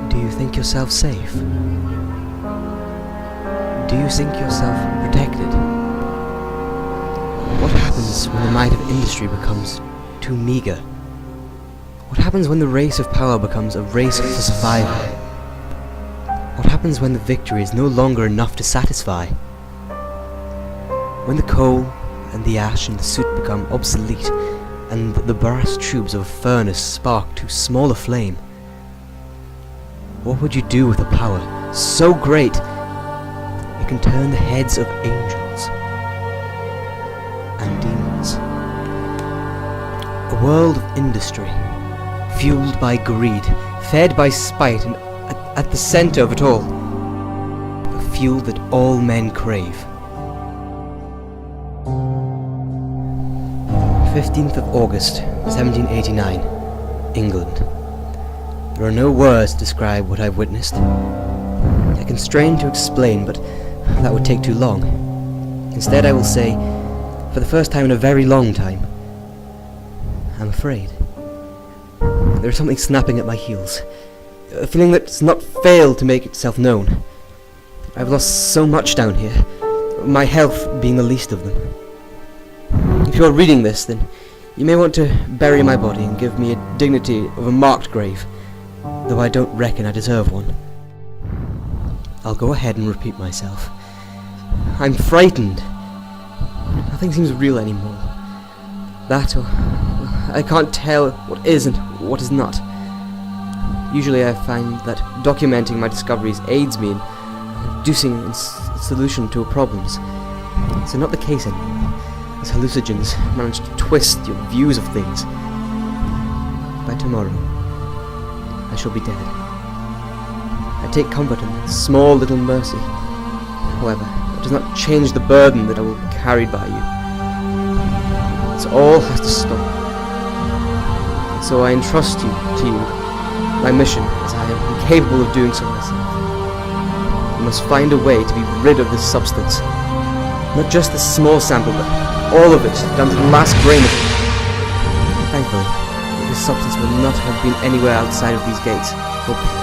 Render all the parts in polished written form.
Do you think yourself safe? Do you think yourself protected? What happens when the might of industry becomes too meager? What happens when the race of power becomes a race for survival? What happens when the victory is no longer enough to satisfy? When the coal and the ash and the soot become obsolete, and the brass tubes of a furnace spark too small a flame? What would you do with a power so great it can turn the heads of angels and demons? A world of industry, fueled by greed, fed by spite, and at the center of it all, a fuel that all men crave. 15th of August, 1789, England. There are no words to describe what I've witnessed. I constrain to explain, but that would take too long. Instead, I will say, for the first time in a very long time, I'm afraid. There is something snapping at my heels, a feeling that's not failed to make itself known. I've lost so much down here, my health being the least of them. If you're reading this, then you may want to bury my body and give me a dignity of a marked grave, though I don't reckon I deserve one. I'll go ahead and repeat myself. I'm frightened. Nothing seems real anymore. That, or I can't tell what is and what is not. Usually I find that documenting my discoveries aids me in deducing a solution to problems. It's not the case anymore, as hallucinogens manage to twist your views of things. By tomorrow, I shall be dead. I take comfort in that small little mercy. However, it does not change the burden that I will be carried by you. This all has to stop. And so I entrust to you my mission, as I am incapable of doing so myself. You must find a way to be rid of this substance. Not just this small sample, but all of it, down to the last grain of it. Thankfully, this substance will not have been anywhere outside of these gates. Hopefully.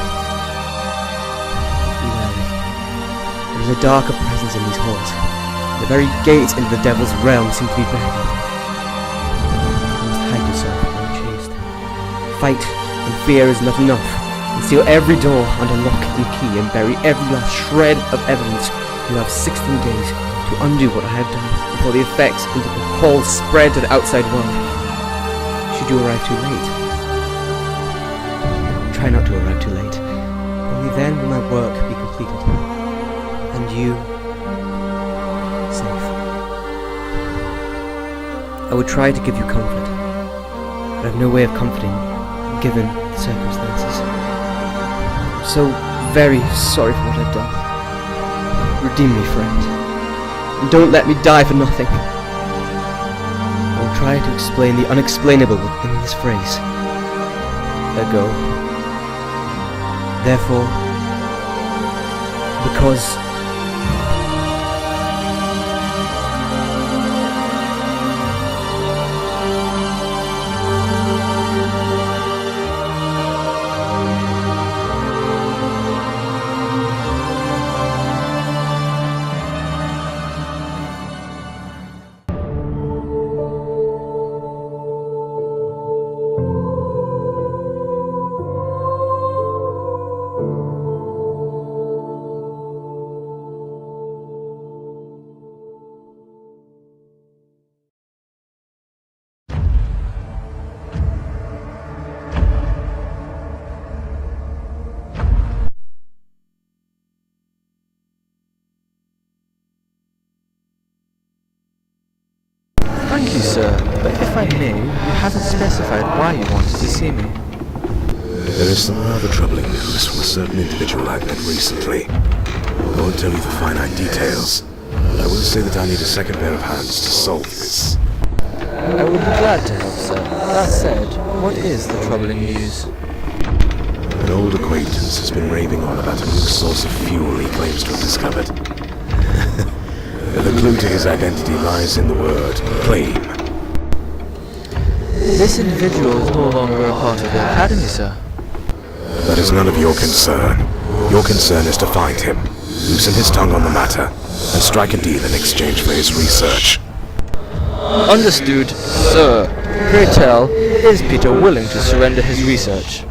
There is a darker presence in these halls. The very gates into the devil's realm seem to be barricaded. You must hide yourself unchased. Fight and fear is not enough. And seal every door under lock and key and bury every last shred of evidence. You have 16 days to undo what I have done before the effects into the hall spread to the outside world. Should you arrive too late? Try not to arrive too late. Only then will my work be completed. And you safe. I would try to give you comfort, but I have no way of comforting given the circumstances. I'm so very sorry for what I've done. Redeem me, friend, and don't let me die for nothing. I will try to explain the unexplainable within this phrase. Ergo. Therefore, because Thank you, sir, but if I may, you haven't specified why you wanted to see me. There is some rather troubling news from a certain individual I've met recently. I won't tell you the finite details. I will say that I need a second pair of hands to solve this. I would be glad to help, sir. That said, what is the troubling news? An old acquaintance has been raving on about a new source of fuel he claims to have discovered. to his identity lies in the word claim. This individual is no longer a part of the Academy, sir. That is none of your concern. Your concern is to find him, loosen his tongue on the matter, and strike a deal in exchange for his research. Understood, sir. Pray tell, is Peter willing to surrender his research?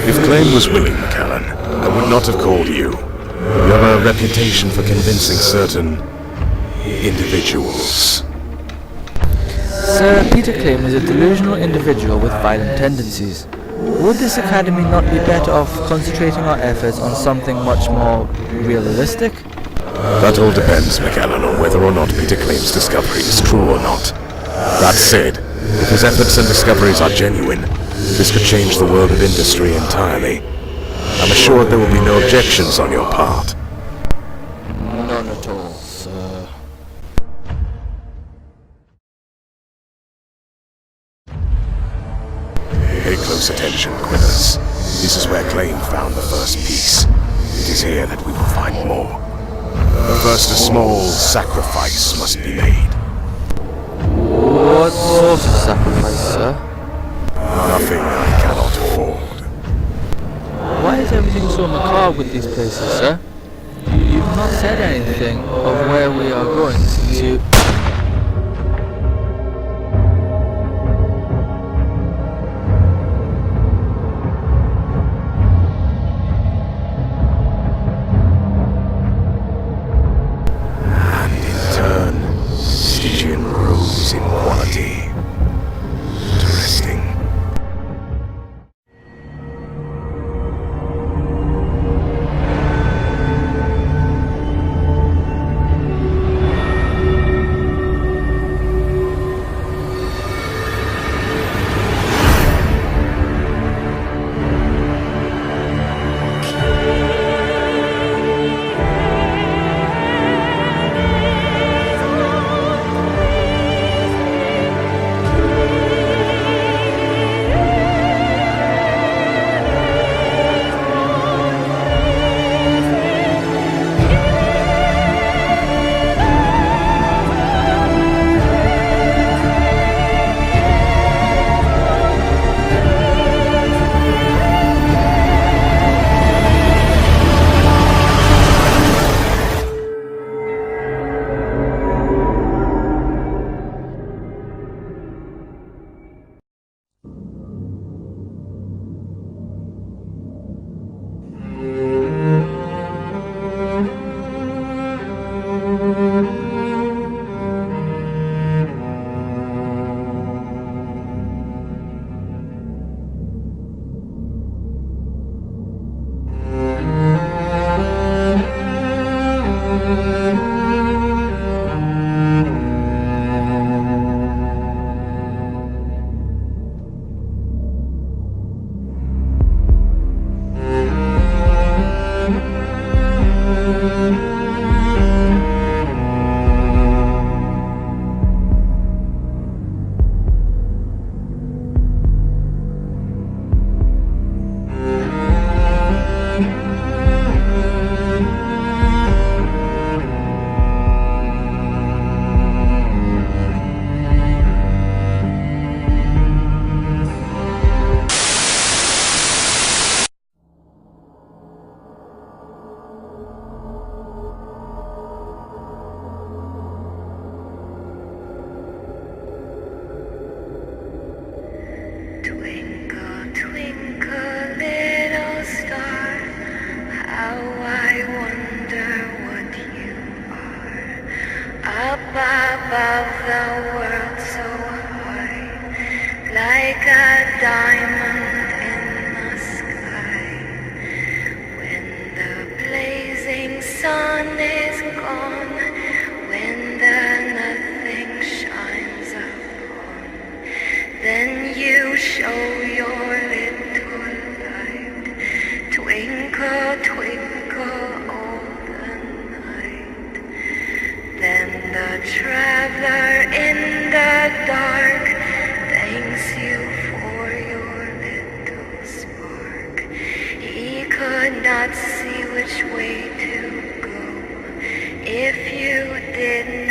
If Claim was willing, McAllen, I would not have called you. You have a reputation for convincing certain individuals. Sir, Peter Claim is a delusional individual with violent tendencies. Would this Academy not be better off concentrating our efforts on something much more realistic? That all depends, McAllen, on whether or not Peter Claim's discovery is true or not. That said, if his efforts and discoveries are genuine, this could change the world of industry entirely. I'm assured there will be no objections on your part. None at all, sir. Pay close attention, Quithers. This is where Claim found the first piece. It is here that we will find more. But first a small sacrifice must be made. What sort of sacrifice, sir? Nothing I cannot afford. Why is everything so macabre with these places, sir? You've not said anything of where we are going since you... And in turn, Stygian rose in quality. Interesting. Twinkle, twinkle, little star, how I wonder what you are. Up above the world so high, like a diamond in the sky. When the blazing sun is gone, when the nothing shines upon, then you show your little light. Twinkle, twinkle all the night. Then the traveler in the dark thanks you for your little spark. He could not see which way to go if you did